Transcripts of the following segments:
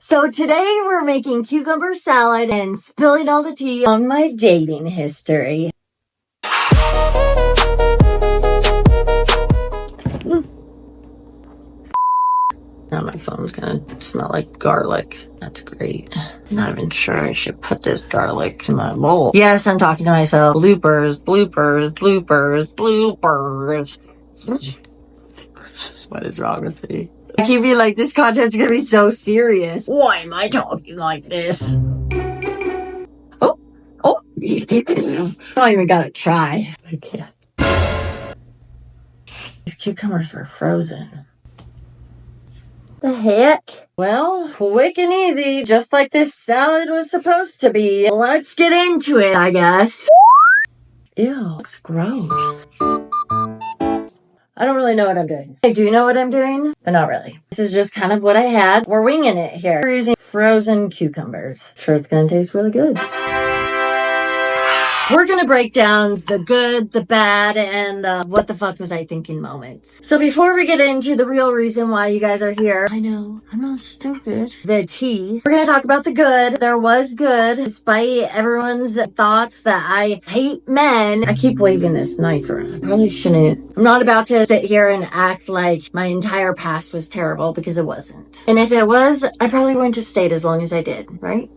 So today we're making cucumber salad and spilling all the tea on my dating history. Now my phone's gonna smell like garlic. That's great. I'm not even sure I should put this garlic in my bowl. Yes, I'm talking to myself. Bloopers, bloopers, bloopers, bloopers. What is wrong with me? I keep being like, this content's gonna be so serious. Why am I talking like this? Oh. I don't even gotta try. I can't. These cucumbers were frozen. The heck? Well, quick and easy, just like this salad was supposed to be. Let's get into it, I guess. Ew, looks gross. I don't really know what I'm doing. I do know what I'm doing, but not really. This is just kind of what I had. We're winging it here. We're using frozen cucumbers. Sure, it's gonna taste really good. We're gonna break down the good, the bad, and the what the fuck was I thinking moments. So before we get into the real reason why you guys are here, I know, I'm not stupid. The tea. We're gonna talk about the good. There was good, despite everyone's thoughts that I hate men. I keep waving this knife around. I probably shouldn't. I'm not about to sit here and act like my entire past was terrible, because it wasn't. And if it was, I probably wouldn't have stayed as long as I did, right?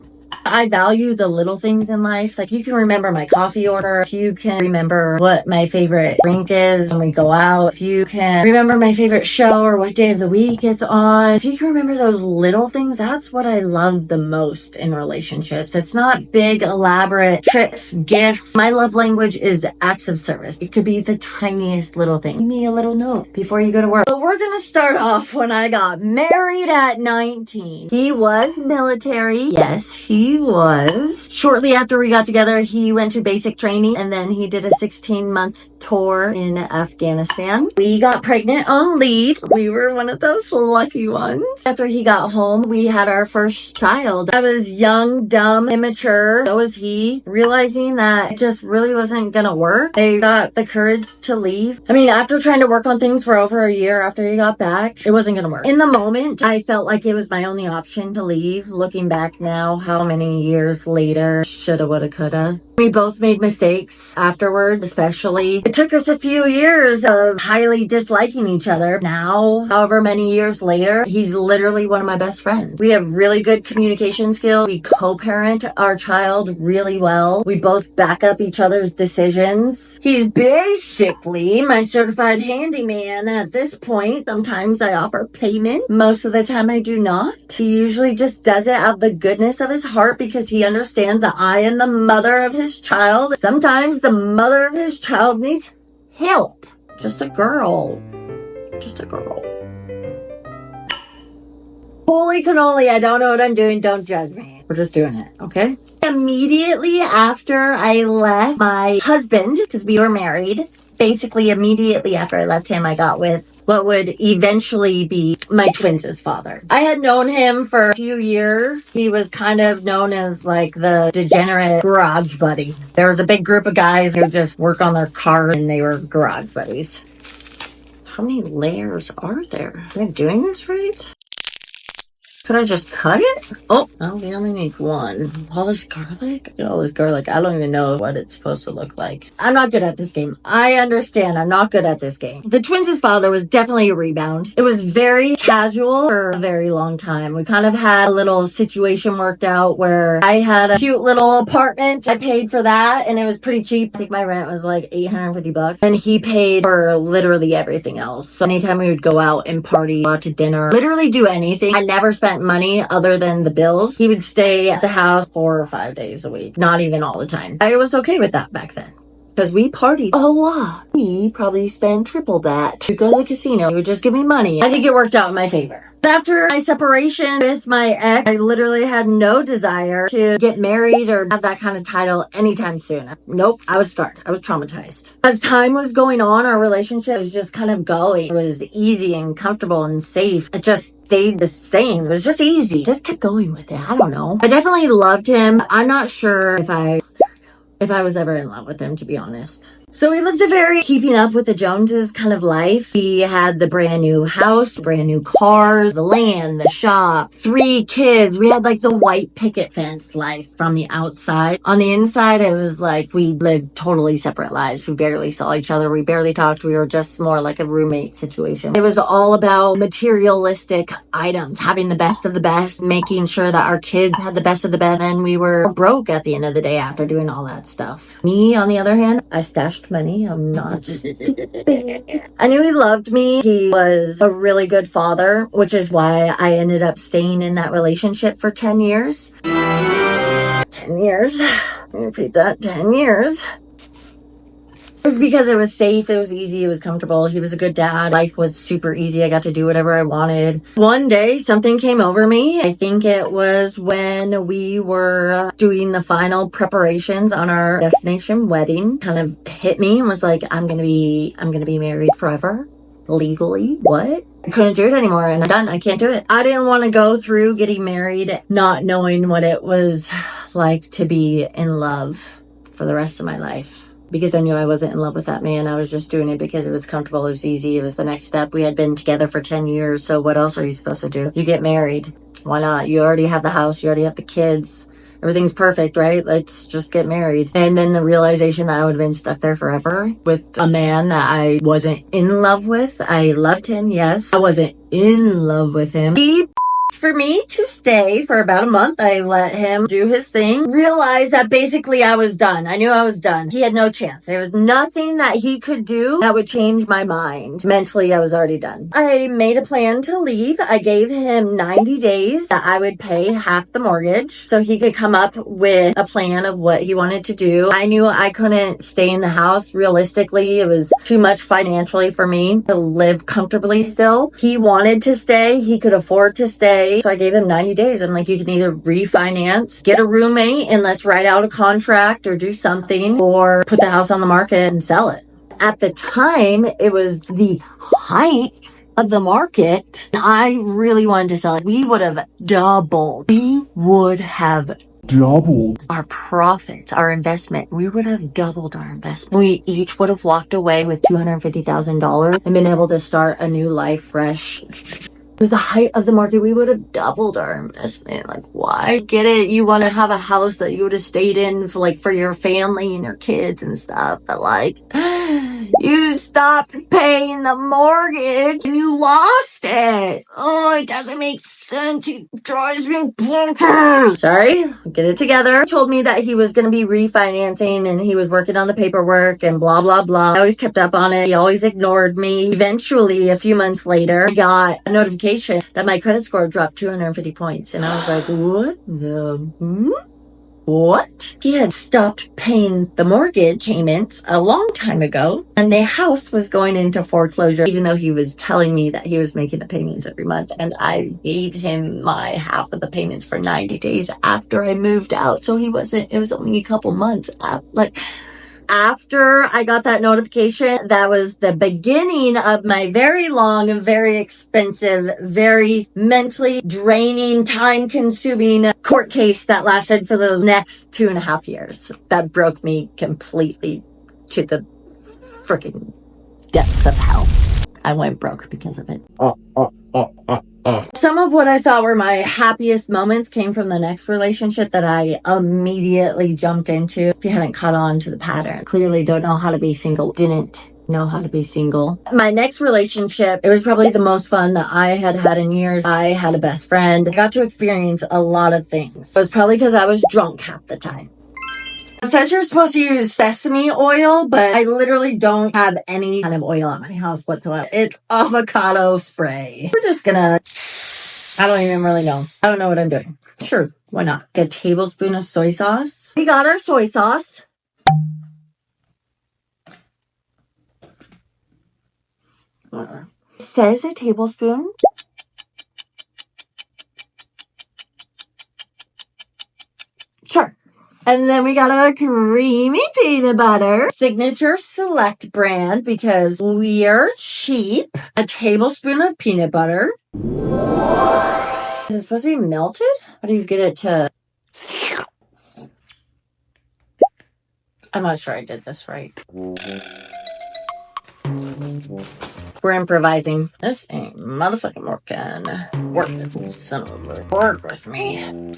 I value the little things in life. Like, you can remember my coffee order, if you can remember what my favorite drink is when we go out, if you can remember my favorite show or what day of the week it's on, if you can remember those little things, that's what I love the most in relationships. It's not big, elaborate trips, gifts. My love language is acts of service. It could be the tiniest little thing. Give me a little note before you go to work. But we're gonna start off when I got married at 19. He was military. Yes, he was. Shortly after we got together, he went to basic training, and then he did a 16-month tour in Afghanistan. We got pregnant on leave. We were one of those lucky ones. After he got home, we had our first child. I was young, dumb, immature. So was he. Realizing that it just really wasn't gonna work, I got the courage to leave. I mean, after trying to work on things for over a year after he got back, it wasn't gonna work. In the moment, I felt like it was my only option to leave. Looking back now, how many years later, shoulda, woulda, coulda. We both made mistakes afterwards, especially. It took us a few years of highly disliking each other. Now, however many years later, he's literally one of my best friends. We have really good communication skills. We co-parent our child really well. We both back up each other's decisions. He's basically my certified handyman at this point. Sometimes I offer payment. Most of the time I do not. He usually just does it out of the goodness of his heart, because he understands that I am the mother of his child. Sometimes the mother of his child needs help. Just a girl. Just a girl. Holy cannoli, I don't know what I'm doing. Don't judge me. We're just doing it, okay? Immediately after I left my husband, because we were married, basically immediately after I left him, I got with what would eventually be my twins' father. I had known him for a few years. He was kind of known as like the degenerate garage buddy. There was a big group of guys who just work on their car, and they were garage buddies. How many layers are there? Am I doing this right? Could I just cut it? Oh, we only need one. All this garlic? All this garlic. I don't even know what it's supposed to look like. I'm not good at this game. I understand. I'm not good at this game. The twins' father was definitely a rebound. It was very casual for a very long time. We kind of had a little situation worked out where I had a cute little apartment. I paid for that, and it was pretty cheap. I think my rent was like $850. And he paid for literally everything else. So anytime we would go out and party, go out to dinner, literally do anything, I never spent money other than the bills. He would stay at the house 4 or 5 days a week, not even all the time. I was okay with that back then, because we partied a lot. He probably spent triple that to go to the casino. He would just give me money. I think it worked out in my favor. After my separation with my ex, I literally had no desire to get married or have that kind of title anytime soon. Nope, I was scarred. I was traumatized. As time was going on, our relationship was just kind of going. It was easy and comfortable and safe. It just stayed the same. It was just easy. Just kept going with it. I don't know. I definitely loved him. I'm not sure if I was ever in love with him, to be honest. So we lived a very keeping up with the Joneses kind of life. We had the brand new house, brand new cars, the land, the shop, 3 kids. We had like the white picket fence life from the outside. On the inside, it was like we lived totally separate lives. We barely saw each other. We barely talked. We were just more like a roommate situation. It was all about materialistic items, having the best of the best, making sure that our kids had the best of the best. And we were broke at the end of the day after doing all that stuff. Me, on the other hand, I stashed money. I'm not stupid. I knew he loved me. He was a really good father, which is why I ended up staying in that relationship for 10 years. 10 years. Let me repeat that. 10 years. It was because it was safe, it was easy, it was comfortable. He was a good dad. Life was super easy. I got to do whatever I wanted. One day, something came over me. I think it was when we were doing the final preparations on our destination wedding. Kind of hit me and was like, I'm gonna be married forever. Legally. What? I couldn't do it anymore and I'm done. I can't do it. I didn't want to go through getting married not knowing what it was like to be in love for the rest of my life. Because I knew I wasn't in love with that man. I was just doing it because it was comfortable, it was easy, it was the next step. We had been together for 10 years, so what else are you supposed to do? You get married. Why not? You already have the house, you already have the kids. Everything's perfect, right? Let's just get married. And then the realization that I would have been stuck there forever with a man that I wasn't in love with. I loved him, yes. I wasn't in love with him. He for me to stay for about a month. I let him do his thing. Realized that basically I was done. I knew I was done. He had no chance. There was nothing that he could do that would change my mind. Mentally, I was already done. I made a plan to leave. I gave him 90 days that I would pay half the mortgage so he could come up with a plan of what he wanted to do. I knew I couldn't stay in the house. Realistically, it was too much financially for me to live comfortably still. He wanted to stay. He could afford to stay. So I gave him 90 days. I'm like, you can either refinance, get a roommate, and let's write out a contract or do something, or put the house on the market and sell it. At the time, it was the height of the market. I really wanted to sell it. We would have doubled. We would have doubled our profit, our investment. We would have doubled our investment. We each would have walked away with $250,000 and been able to start a new life fresh. It was the height of the market. We would have doubled our investment. Like, why? Get it? You want to have a house that you would have stayed in for your family and your kids and stuff. But like, you stopped paying the mortgage and you lost it. Oh, it doesn't make sense. It drives me bonkers. Sorry, get it together. He told me that he was going to be refinancing and he was working on the paperwork and blah, blah, blah. I always kept up on it. He always ignored me. Eventually, a few months later, I got a notification that my credit score dropped 250 points. And I was like, what the? What? He had stopped paying the mortgage payments a long time ago, and the house was going into foreclosure, even though he was telling me that he was making the payments every month. And I gave him my half of the payments for 90 days after I moved out. So it was only a couple months after I got that notification. That was the beginning of my very long and very expensive, very mentally draining, time-consuming court case that lasted for the next 2.5 years. That broke me completely to the freaking depths of hell. I went broke because of it. Some of what I thought were my happiest moments came from the next relationship that I immediately jumped into. If you haven't caught on to the pattern, clearly don't know how to be single. Didn't know how to be single. My next relationship, it was probably the most fun that I had had in years. I had a best friend. I got to experience a lot of things. It was probably because I was drunk half the time. It says you're supposed to use sesame oil, but I literally don't have any kind of oil at my house whatsoever. It's avocado spray. We're just gonna, I don't even really know. I don't know what I'm doing. Sure, why not? A tablespoon of soy sauce. We got our soy sauce. It says a tablespoon. Sure. And then we got our creamy peanut butter, Signature Select brand, because we're cheap. A tablespoon of peanut butter. Is it supposed to be melted? How do you get it to... I'm not sure I did this right. We're improvising. This ain't motherfucking working. Work with me, son of a bitch. Work with me.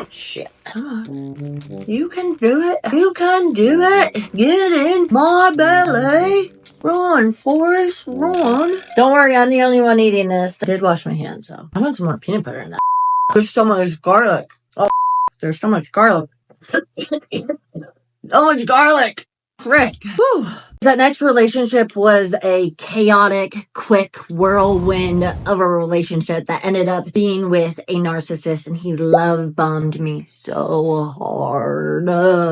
Shit. Come on. You can do it. You can do it. Get in my belly. Run, Forrest, run. Don't worry, I'm the only one eating this. I did wash my hands, though. I want some more peanut butter in that. There's so much garlic. Oh, there's so much garlic. So much garlic. Frick. Whew. That next relationship was a chaotic, quick whirlwind of a relationship that ended up being with a narcissist, and he love bombed me so hard.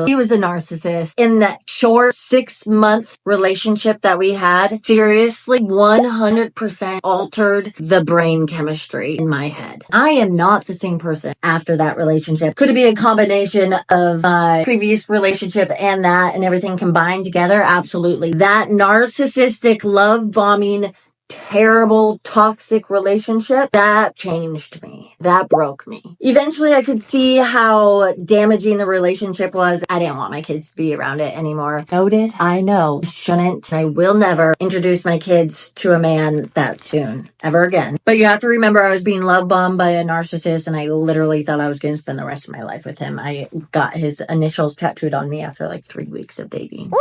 He was a narcissist. In that short 6-month relationship that we had, seriously, 100% altered the brain chemistry in my head. I am not the same person after that relationship. Could it be a combination of my previous relationship and that and everything combined together? Absolutely. That narcissistic, love bombing, terrible, toxic relationship, that changed me. That broke me. Eventually, I could see how damaging the relationship was. I didn't want my kids to be around it anymore. Noted. I know. Shouldn't. I will never introduce my kids to a man that soon. Ever again. But you have to remember, I was being love bombed by a narcissist, and I literally thought I was going to spend the rest of my life with him. I got his initials tattooed on me after like 3 weeks of dating.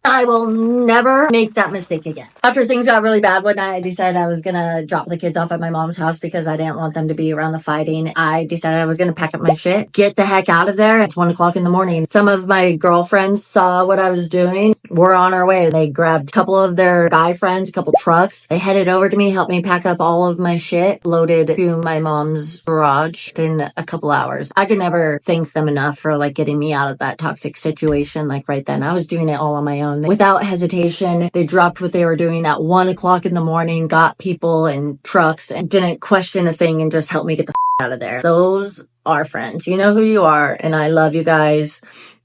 I will never make that mistake again. After things got really bad one night, I decided I was going to drop the kids off at my mom's house because I didn't want them to be around the fighting. I decided I was going to pack up my shit, get the heck out of there. It's 1 o'clock in the morning. Some of my girlfriends saw what I was doing. We're on our way. They grabbed a couple of their guy friends, a couple trucks. They headed over to me, helped me pack up all of my shit, loaded to my mom's garage in a couple hours. I could never thank them enough for like getting me out of that toxic situation. Like right then, I was doing it all on my own. Without hesitation, they dropped what they were doing at 1 o'clock in the morning, got people and trucks, and didn't question a thing and just helped me get the out of there. Those are friends. You know who you are, and I love you guys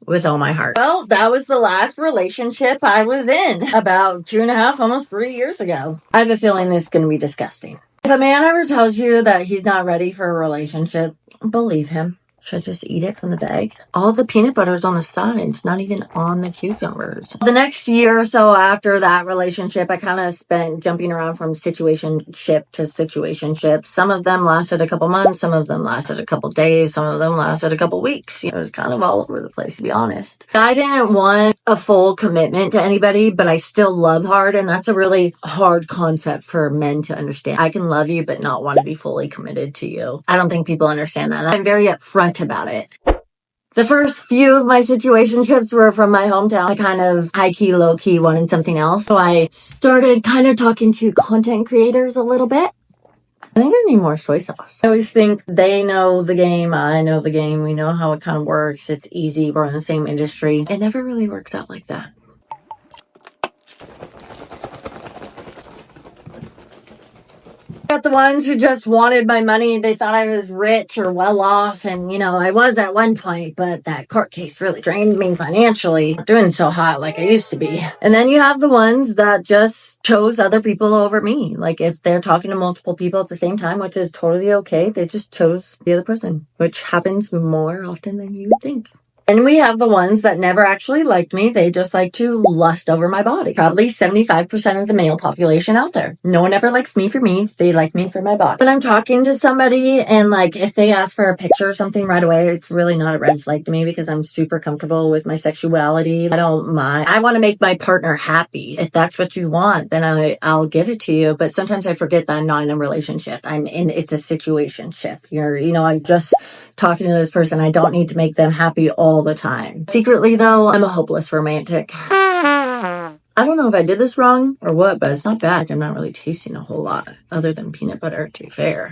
with all my heart. Well, that was the last relationship I was in about 2.5, almost 3 years ago. I have a feeling this is going to be disgusting. If a man ever tells you that he's not ready for a relationship, believe him. Should I just eat it from the bag? All the peanut butter's on the sides, not even on the cucumbers. The next year or so after that relationship, I kind of spent jumping around from situationship to situationship. Some of them lasted a couple months, some of them lasted a couple days, some of them lasted a couple weeks. It was kind of all over the place, to be honest. I didn't want a full commitment to anybody, but I still love hard, and that's a really hard concept for men to understand. I can love you, but not want to be fully committed to you. I don't think people understand that. I'm very upfront about it. The first few of my situationships were from my hometown. I kind of high-key, low-key wanted something else. So I started kind of talking to content creators a little bit. I think I need more soy sauce. I always think they know the game, I know the game, we know how it kind of works, it's easy, we're in the same industry. It never really works out like that. Got the ones who just wanted my money. They thought I was rich or well off. And, you know, I was at one point, but that court case really drained me financially. Not doing so hot like I used to be. And then you have the ones that just chose other people over me. Like if they're talking to multiple people at the same time, which is totally okay, they just chose the other person, which happens more often than you would think. And we have the ones that never actually liked me. They just like to lust over my body. Probably 75% of the male population out there. No one ever likes me for me. They like me for my body. When I'm talking to somebody and like if they ask for a picture or something right away, it's really not a red flag to me because I'm super comfortable with my sexuality. I don't mind. I want to make my partner happy. If that's what you want, then I'll give it to you. But sometimes I forget that I'm not in a relationship. It's a situationship. I'm just talking to this person. I don't need to make them happy all the time. Secretly though, I'm a hopeless romantic. I don't know if I did this wrong or what, but it's not bad. I'm not really tasting a whole lot other than peanut butter, to be fair.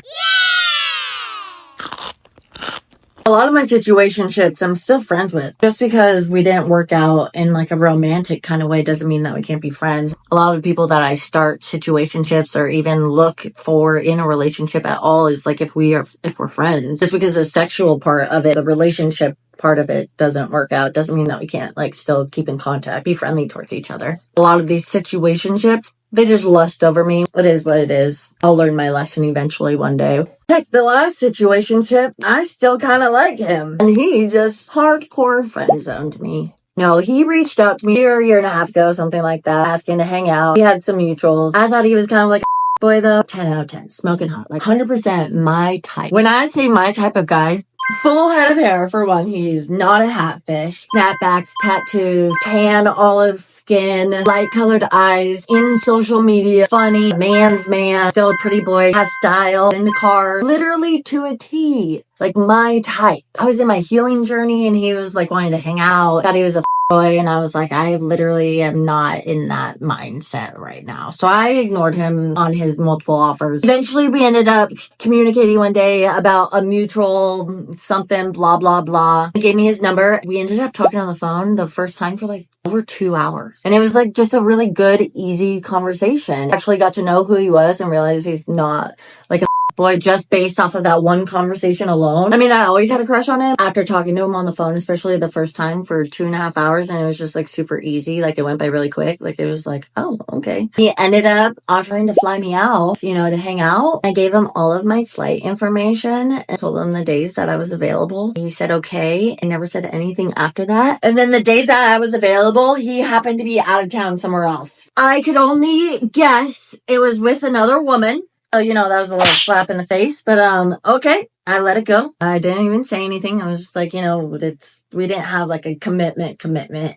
A lot of my situationships I'm still friends with. Just because we didn't work out in like a romantic kind of way doesn't mean that we can't be friends. A lot of the people that I start situationships or even look for in a relationship at all is like if we're friends. Just because the sexual part of it, the relationship part of it doesn't work out doesn't mean that we can't like still keep in contact, be friendly towards each other. A lot of these situationships, they just lust over me. It is what it is. I'll learn my lesson eventually one day. Heck, the last situationship, I still kind of like him. And he just hardcore friend zoned me. No, he reached out to me a year and a half ago, something like that, asking to hang out. He had some mutuals. I thought he was kind of like a boy though. 10 out of 10. Smoking hot. Like 100% my type. When I say my type of guy, full head of hair for one. He's not a hatfish. Snapbacks, tattoos, tan olive skin, light colored eyes, in social media, funny, man's man, still a pretty boy, has style, in the car, literally to a T. Like my type. I was in my healing journey and he was like wanting to hang out. Thought he was a boy, and I was like, I literally am not in that mindset right now. So I ignored him on his multiple offers. Eventually we ended up communicating one day about a mutual something, blah, blah, blah. He gave me his number. We ended up talking on the phone the first time for like over 2 hours. And it was like just a really good, easy conversation. Actually got to know who he was and realized he's not like a boy just based off of that one conversation alone. I mean, I always had a crush on him after talking to him on the phone, especially the first time for 2.5 hours. And it was just like super easy. Like it went by really quick. Like it was like, oh, okay. He ended up offering to fly me out, you know, to hang out. I gave him all of my flight information and told him the days that I was available. He said, okay. I never said anything after that. And then the days that I was available, he happened to be out of town somewhere else. I could only guess it was with another woman. Oh, you know, that was a little slap in the face, but, okay. I let it go. I didn't even say anything. I was just like, you know, we didn't have like a commitment.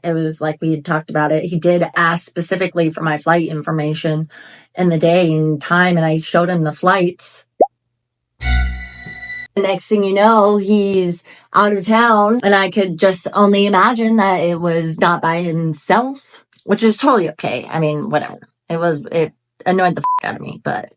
It was like we had talked about it. He did ask specifically for my flight information and the day and time, and I showed him the flights. The next thing you know, he's out of town, and I could just only imagine that it was not by himself, which is totally okay. I mean, whatever. It annoyed the out of me, but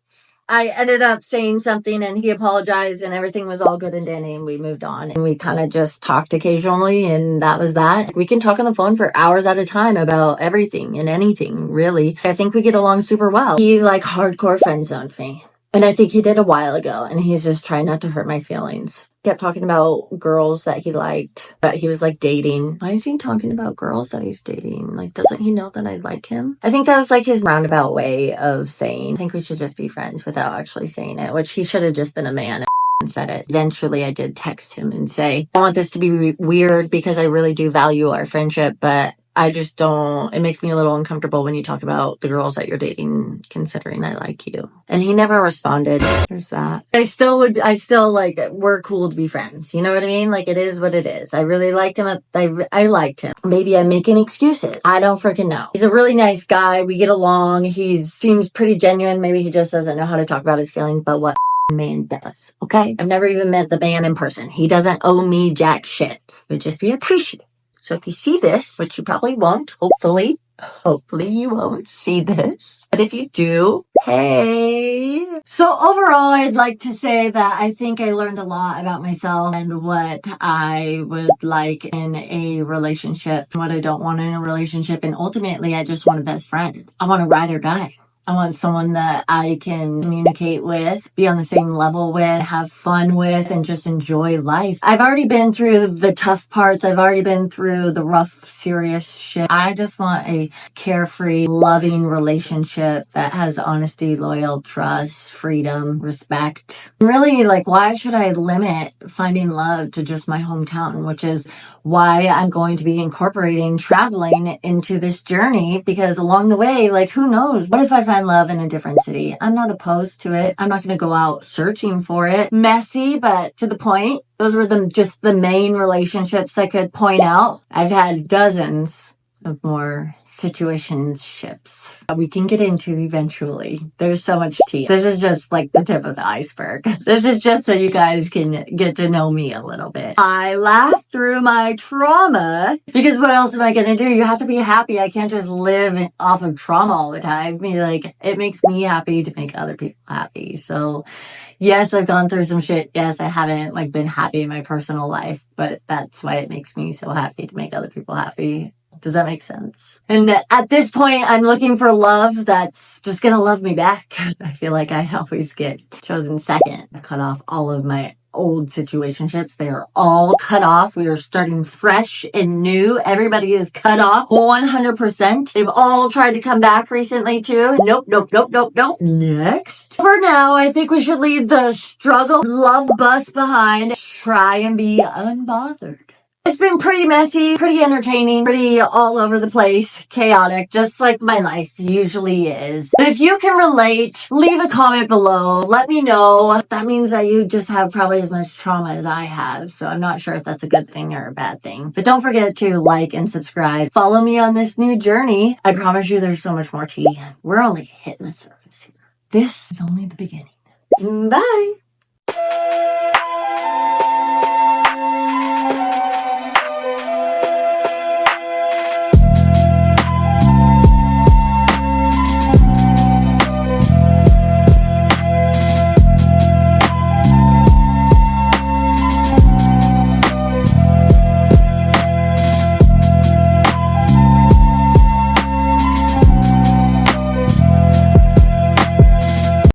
I ended up saying something and he apologized and everything was all good and dandy and we moved on. And we kind of just talked occasionally and that was that. We can talk on the phone for hours at a time about everything and anything, really. I think we get along super well. He like hardcore friend zoned me. And I think he did a while ago and he's just trying not to hurt my feelings. Kept talking about girls that he liked, that he was like dating. Why is he talking about girls that he's dating? Like, doesn't he know that I like him? I think that was like his roundabout way of saying, I think we should just be friends without actually saying it, which he should have just been a man and said it. Eventually I did text him and say, I want this to be weird because I really do value our friendship, but I just don't, it makes me a little uncomfortable when you talk about the girls that you're dating, considering I like you. And he never responded. There's that. I still like, we're cool to be friends. You know what I mean? Like, it is what it is. I really liked him. I liked him. Maybe I'm making excuses. I don't freaking know. He's a really nice guy. We get along. He seems pretty genuine. Maybe he just doesn't know how to talk about his feelings, but what man does, okay? I've never even met the man in person. He doesn't owe me jack shit. But just be appreciative. So if you see this, which you probably won't, hopefully you won't see this. But if you do, hey. So overall, I'd like to say that I think I learned a lot about myself and what I would like in a relationship, what I don't want in a relationship. And ultimately, I just want a best friend. I want a ride or die. I want someone that I can communicate with, be on the same level with, have fun with, and just enjoy life. I've already been through the tough parts. I've already been through the rough, serious shit. I just want a carefree, loving relationship that has honesty, loyal, trust, freedom, respect. Really, like, why should I limit finding love to just my hometown, which is why I'm going to be incorporating traveling into this journey, because along the way, like, who knows? What if I find love in a different city? I'm not opposed to it. I'm not going to go out searching for it. Messy, but to the point. Those were just the main relationships I could point out. I've had dozens of more situationships we can get into eventually. There's so much tea. This is just like the tip of the iceberg. This is just so you guys can get to know me a little bit. I laugh through my trauma because what else am I going to do? You have to be happy. I can't just live off of trauma all the time. I mean, like, it makes me happy to make other people happy. So yes, I've gone through some shit. Yes, I haven't like been happy in my personal life, but that's why it makes me so happy to make other people happy. Does that make sense? And at this point, I'm looking for love that's just gonna love me back. I feel like I always get chosen second. I cut off all of my old situationships. They are all cut off. We are starting fresh and new. Everybody is cut off 100%. They've all tried to come back recently too. Nope. Next. For now, I think we should leave the struggle, love bus behind. Try and be unbothered. It's been pretty messy, pretty entertaining, pretty all over the place, chaotic, just like my life usually is. But if you can relate, leave a comment below. Let me know. That means that you just have probably as much trauma as I have. So I'm not sure if that's a good thing or a bad thing. But don't forget to like and subscribe. Follow me on this new journey. I promise you there's so much more tea. We're only hitting the surface here. This is only the beginning. Bye.